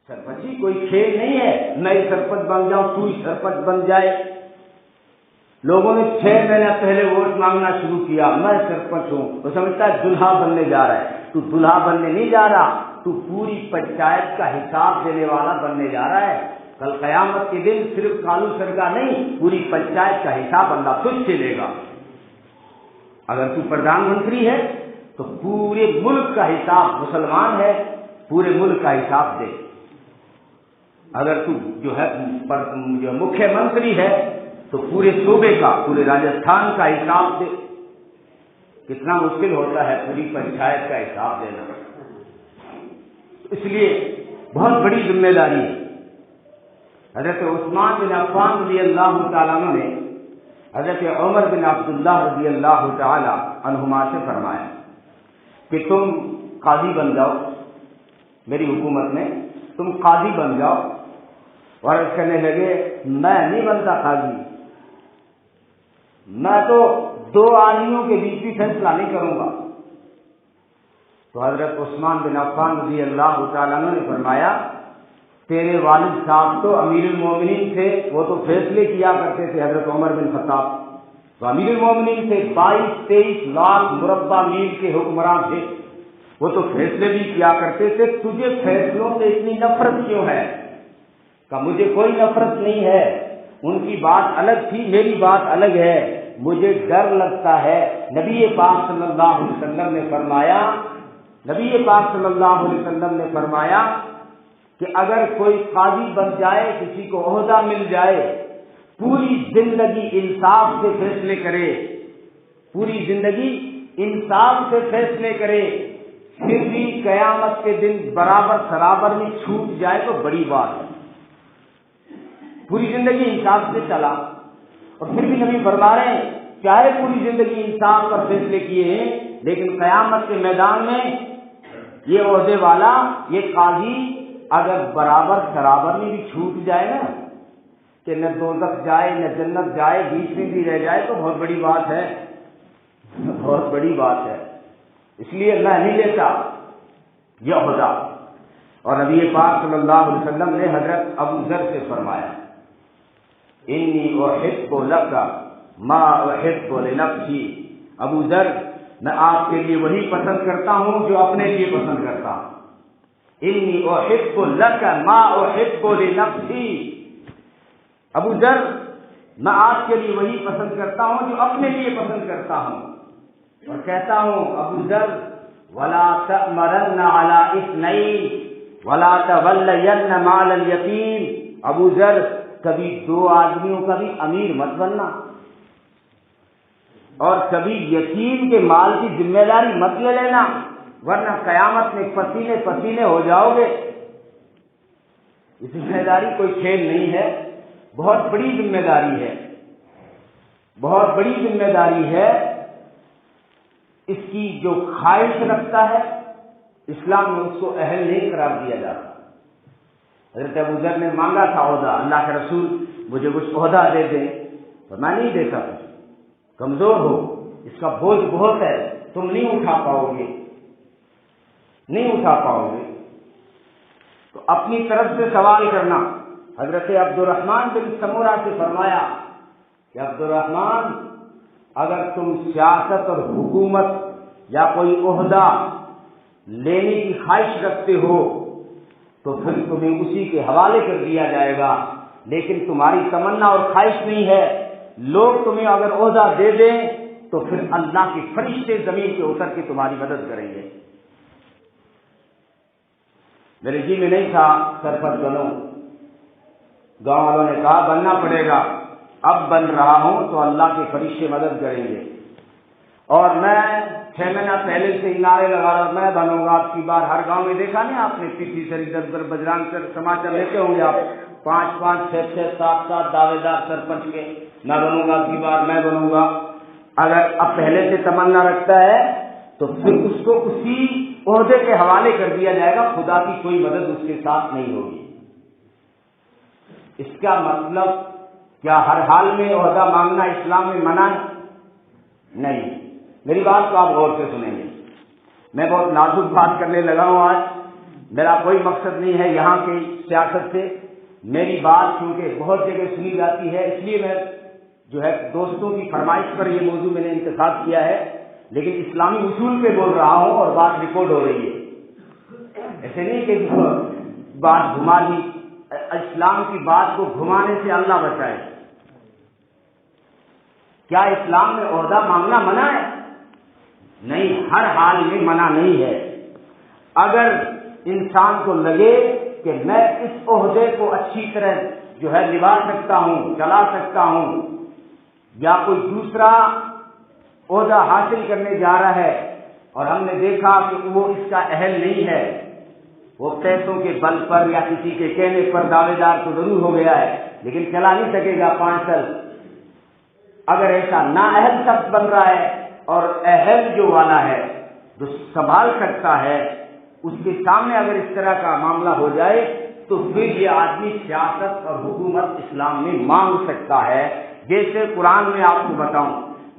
سرپنچی کوئی کھیل نہیں ہے، میں سرپنچ بن جاؤں تو ہی سرپنچ بن جائے۔ لوگوں نے 6 مہینے پہلے ووٹ مانگنا شروع کیا، میں سرپنچ ہوں، وہ سمجھتا ہے دلہا بننے جا رہا ہے۔ تو دلہا بننے نہیں جا رہا، تو پوری پنچایت کا حساب دینے والا بننے جا رہا ہے۔ کل قیامت کے دن صرف کالو سر کا نہیں، پوری پنچایت کا حساب اللہ تجھ سے لے گا۔ اگر تو پردھان منتری ہے تو پورے ملک کا حساب، مسلمان ہے پورے ملک کا حساب دے۔ اگر تو جو ہے مکھیہ منتری ہے تو پورے صوبے کا، پورے راجستھان کا حساب دے۔ کتنا مشکل ہوتا ہے پوری پنچایت کا حساب دینا۔ اس لیے بہت بڑی ذمہ داری ہے۔ حضرت عثمان بن عفان رضی اللہ تعالیٰ عنہ نے حضرت عمر بن عبداللہ رضی اللہ تعالیٰ عنہما سے فرمایا کہ تم قاضی بن جاؤ، میری حکومت میں تم قاضی بن جاؤ۔ اور عرض کرنے لگے میں نہیں بنتا قاضی، میں تو 2 آدمیوں کے بیچ بھی فیصلہ نہیں کروں گا۔ تو حضرت عثمان بن عفان رضی اللہ تعالیٰ عنہ نے فرمایا تیرے والد صاحب تو امیر المومنین تھے، وہ تو فیصلے کیا کرتے تھے، حضرت عمر بن خطاب تو امیر المومنین تھے، 22-23 لاکھ مربع میل کے حکمران تھے، وہ تو فیصلے بھی کیا کرتے تھے۔ تجھے فیصلوں سے اتنی نفرت کیوں ہے؟ کہ مجھے کوئی نفرت نہیں ہے، ان کی بات الگ تھی، میری بات الگ ہے، مجھے ڈر لگتا ہے۔ نبی پاک صلی اللہ علیہ وسلم نے فرمایا، نبی پاک صلی اللہ علیہ وسلم نے فرمایا کہ اگر کوئی قاضی بن جائے، کسی کو عہدہ مل جائے، پوری زندگی انصاف سے فیصلے کرے، پوری زندگی انصاف سے فیصلے کرے، پھر بھی قیامت کے دن برابر سرابر میں چھوٹ جائے تو بڑی بات ہے۔ پوری زندگی انصاف سے چلا اور پھر بھی نبی فرما رہے ہیں چاہے پوری زندگی انصاف پر فیصلے کیے ہیں، لیکن قیامت کے میدان میں یہ عہدے والا، یہ قاضی اگر برابر سرابر میں بھی چھوٹ جائے نا، کہ نہ دوزخ جائے نہ جنت جائے، بیچ میں بھی رہ جائے تو بہت بڑی بات ہے، بہت بڑی بات ہے۔ اس لیے میں نہیں لیتا یہ عہدہ۔ اور نبی پاک صلی اللہ علیہ وسلم نے حضرت ابو ذر سے فرمایا انی احب لک ما احب لنفسی، ابو ذر میں آپ کے لیے وہی پسند کرتا ہوں جو اپنے لیے پسند کرتا ہوں۔ انی احب لک ما احب لنفسی، ابو ذر میں آپ کے لیے وہی پسند کرتا ہوں جو اپنے لیے پسند کرتا ہوں۔ اور کہتا ہوں ابو ذر ولا تأمرن علی اثنین ولا تولین مال الیتیم، ابو ذر کبھی 2 آدمیوں کا بھی امیر مت بننا اور کبھی یتیم کے مال کی ذمہ داری مت لے لینا، ورنہ قیامت میں پسینے پسینے ہو جاؤ گے۔ یہ ذمہ داری کوئی کھیل نہیں ہے، بہت بڑی ذمہ داری ہے، بہت بڑی ذمہ داری ہے۔ اس کی جو خواہش رکھتا ہے اسلام میں اس کو اہل نہیں قرار دیا جاتا۔ حضرت ابو ذر نے مانگا تھا عہدہ، اللہ کے رسول مجھے کچھ عہدہ دے دیں، تو میں نہیں دے سکتا، کمزور ہو، اس کا بوجھ بہت ہے، تم نہیں اٹھا پاؤ گے، نہیں اٹھا پاؤ گے۔ تو اپنی طرف سے سوال کرنا۔ حضرت عبد الرحمن بن سمورہ سے فرمایا کہ عبد الرحمن اگر تم سیاست اور حکومت یا کوئی عہدہ لینے کی خواہش رکھتے ہو تو پھر تمہیں اسی کے حوالے کر دیا جائے گا، لیکن تمہاری تمنا اور خواہش نہیں ہے، لوگ تمہیں اگر عہدہ دے دیں تو پھر اللہ کے فرشتے زمین پہ اتر کے تمہاری مدد کریں گے۔ میرے جی میں نہیں تھا سرپنچ بنو، گاؤں والوں نے کہا بننا پڑے گا، اب بن رہا ہوں تو اللہ کے فرشتے مدد کریں گے۔ اور میں 6 مہینہ پہلے سے نعرے لگا رہا میں بنوں گا اب کی بار۔ ہر گاؤں میں دیکھا نہیں آپ نے، پی سر ادھر بجران سر سماچار لیتے ہوں گے آپ، 5-5 6-6 7-7 دعوے دار سرپنچ کے، میں بنوں گا اب کی بار، میں بنوں گا۔ اگر اب پہلے سے تمنا رکھتا ہے تو پھر اس کو اسی عہدے کے حوالے کر دیا جائے گا، خدا کی کوئی مدد اس کے ساتھ نہیں ہوگی۔ اس کا مطلب کیا ہر حال میں عہدہ مانگنا اسلام میں منع ہے؟ نہیں۔ میری بات کو آپ غور سے سنیں گے، میں بہت نازک بات کرنے لگا ہوں آج، میرا کوئی مقصد نہیں ہے یہاں کی سیاست سے، میری بات چونکہ بہت جگہ سنی جاتی ہے، اس لیے میں جو ہے دوستوں کی فرمائش پر یہ موضوع میں نے انتخاب کیا ہے، لیکن اسلامی اصول پہ بول رہا ہوں اور بات ریکارڈ ہو رہی ہے، ایسے نہیں کہ بات گھما دی، اسلام کی بات کو گھمانے سے اللہ بچائے۔ کیا اسلام میں عہدہ مانگنا منع ہے؟ نہیں، ہر حال میں منع نہیں ہے۔ اگر انسان کو لگے کہ میں اس عہدے کو اچھی طرح جو ہے نبھا سکتا ہوں، چلا سکتا ہوں، یا کوئی دوسرا عہدہ حاصل کرنے جا رہا ہے اور ہم نے دیکھا کہ وہ اس کا اہل نہیں ہے، وہ پیسوں کے بل پر یا کسی کے کہنے پر دعوے دار تو ضرور ہو گیا ہے لیکن چلا نہیں سکے گا 5 سال، اگر ایسا نااہل شخص بن رہا ہے اور اہل جو والا ہے جو سنبھال سکتا ہے، اس کے سامنے اگر اس طرح کا معاملہ ہو جائے تو پھر یہ آدمی سیاست اور حکومت اسلام میں مانگ سکتا ہے۔ جیسے قرآن میں آپ کو بتاؤں،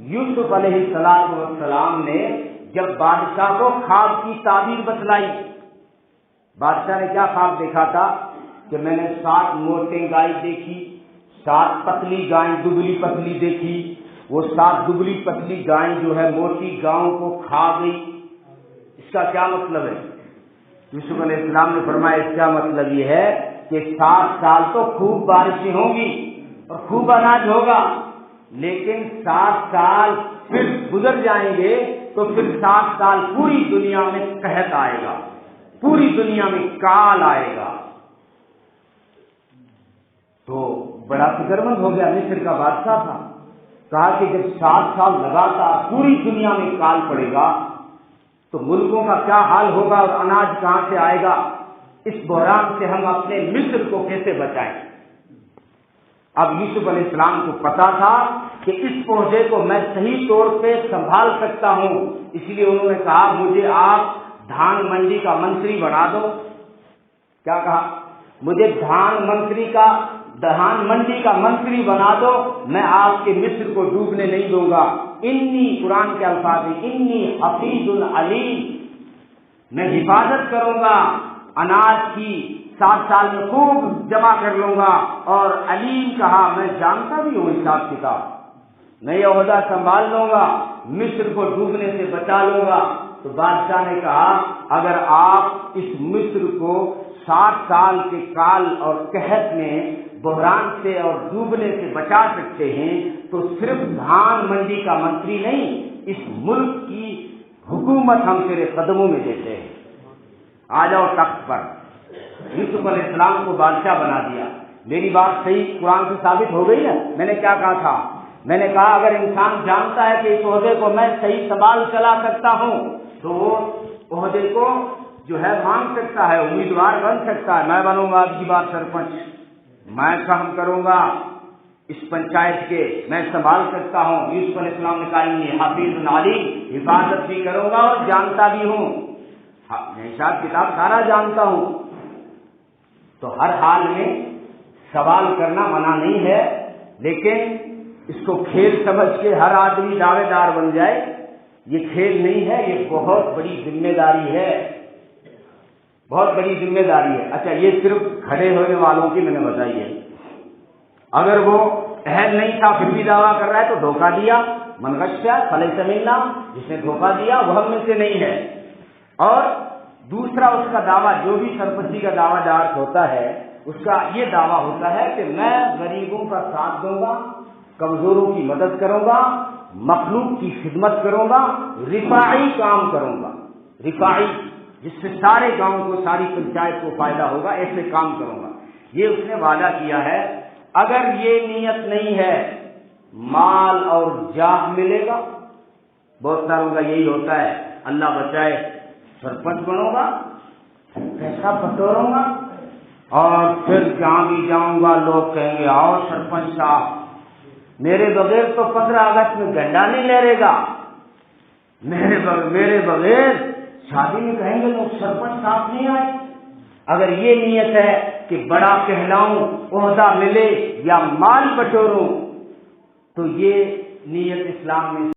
یوسف علیہ السلام نے جب بادشاہ کو خواب کی تعبیر بتلائی، بادشاہ نے کیا خواب دیکھا تھا کہ میں نے 7 موٹے گائے دیکھی، 7 پتلی گائیں دبلی پتلی دیکھی، وہ 7 دبلی پتلی گائیں جو ہے موٹی گاؤں کو کھا گئی۔ اس کا کیا مطلب ہے؟ یوسف علیہ السلام نے فرمایا اس کا مطلب یہ ہے کہ 7 سال تو خوب بارشیں ہوں گی اور خوب اناج ہوگا، لیکن 7 سال پھر گزر جائیں گے تو پھر 7 سال پوری دنیا میں قحط آئے گا، پوری دنیا میں کال آئے گا۔ تو بڑا فکر مند ہو گیا، مصر کا بادشاہ تھا، کہا کہ جب 7 سال لگاتار پوری دنیا میں کال پڑے گا تو ملکوں کا کیا حال ہوگا اور اناج کہاں سے آئے گا؟ اس بحران سے ہم اپنے مصر کو کیسے بچائیں؟ اب یوسف علیہ السلام کو پتا تھا کہ اس عہدے کو میں صحیح طور پہ سنبھال سکتا ہوں، اس لیے انہوں نے کہا مجھے آپ دھان منڈی کا منتری بنا دو۔ کیا کہا؟ مجھے دھان منڈی کا منتری بنا دو، میں آپ کے مصر کو ڈوبنے نہیں دوں گا۔ انی، قرآن کے الفاظ ہیں، انی حفیظ علیم، میں حفاظت کروں گا اناج کی، 7 سال میں خوب جمع کر لوں گا، اور علیم کہا میں جانتا بھی ہوں حساب کتاب، میں یہ عہدہ سنبھال لوں گا، مصر کو ڈوبنے سے بچا لوں گا۔ تو بادشاہ نے کہا اگر آپ اس مصر کو 7 سال کے کال اور قحط میں بحران سے اور ڈوبنے سے بچا سکتے ہیں تو صرف دھان منڈی کا منتری نہیں، اس ملک کی حکومت ہم تیرے قدموں میں دیتے ہیں، آ جاؤ تخت پر۔ یوسف علیہ السلام کو بادشاہ بنا دیا۔ میری بات صحیح قرآن سے ثابت ہو گئی ہے؟ میں نے کیا کہا تھا؟ میں نے کہا اگر انسان جانتا ہے کہ اس عہدے کو میں صحیح سنبھال چلا سکتا ہوں تو وہ عہدے کو جو ہے مانگ سکتا ہے، امیدوار بن سکتا ہے۔ میں بنوں گا اب کی بار سرپنچ، میں کام کروں گا اس پنچایت کے، میں سنبھال سکتا ہوں۔ یوسف علیہ السلام نے کہا انی حفیظ علیم، حفاظت بھی کروں گا اور جانتا بھی ہوں، میں حساب کتاب سارا جانتا ہوں۔ تو ہر حال میں سوال کرنا منع نہیں ہے، لیکن اس کو کھیل سمجھ کے ہر آدمی دعوے دار بن جائے، یہ کھیل نہیں ہے، یہ بہت بڑی ذمہ داری ہے، بہت بڑی ذمہ داری ہے۔ اچھا، یہ صرف کھڑے ہونے والوں کی میں نے بتائی ہے، اگر وہ اہل نہیں تھا پھر بھی دعویٰ کر رہا ہے تو دھوکہ دیا، من غش فلیس منا، جس نے دھوکہ دیا وہ ہم میں سے نہیں ہے۔ اور دوسرا اس کا دعویٰ، جو بھی سرپنچی کا دعویٰ دار ہوتا ہے اس کا یہ دعویٰ ہوتا ہے کہ میں غریبوں کا ساتھ دوں گا، کمزوروں کی مدد کروں گا، مخلوق کی خدمت کروں گا، رفاعی کام کروں گا، رفاعی جس سے سارے گاؤں کو، ساری پنچایت کو فائدہ ہوگا، ایسے کام کروں گا، یہ اس نے وعدہ کیا ہے۔ اگر یہ نیت نہیں ہے، مال اور جاہ ملے گا، بہت ساروں کا یہی ہوتا ہے، اللہ بچائے سرپنچ بنوں گا، پیسہ بٹوروں گا اور پھر جہاں بھی جاؤں گا لوگ کہیں گے آؤ سرپنچ صاحب، میرے بغیر تو 15 اگست میں جھنڈا نہیں لہرے گا، میرے بغیر شادی میں کہیں گے لوگ سرپنچ صاحب نہیں آئے۔ اگر یہ نیت ہے کہ بڑا کہلاؤں، عہدہ ملے یا مال بٹوروں، تو یہ نیت اسلام میں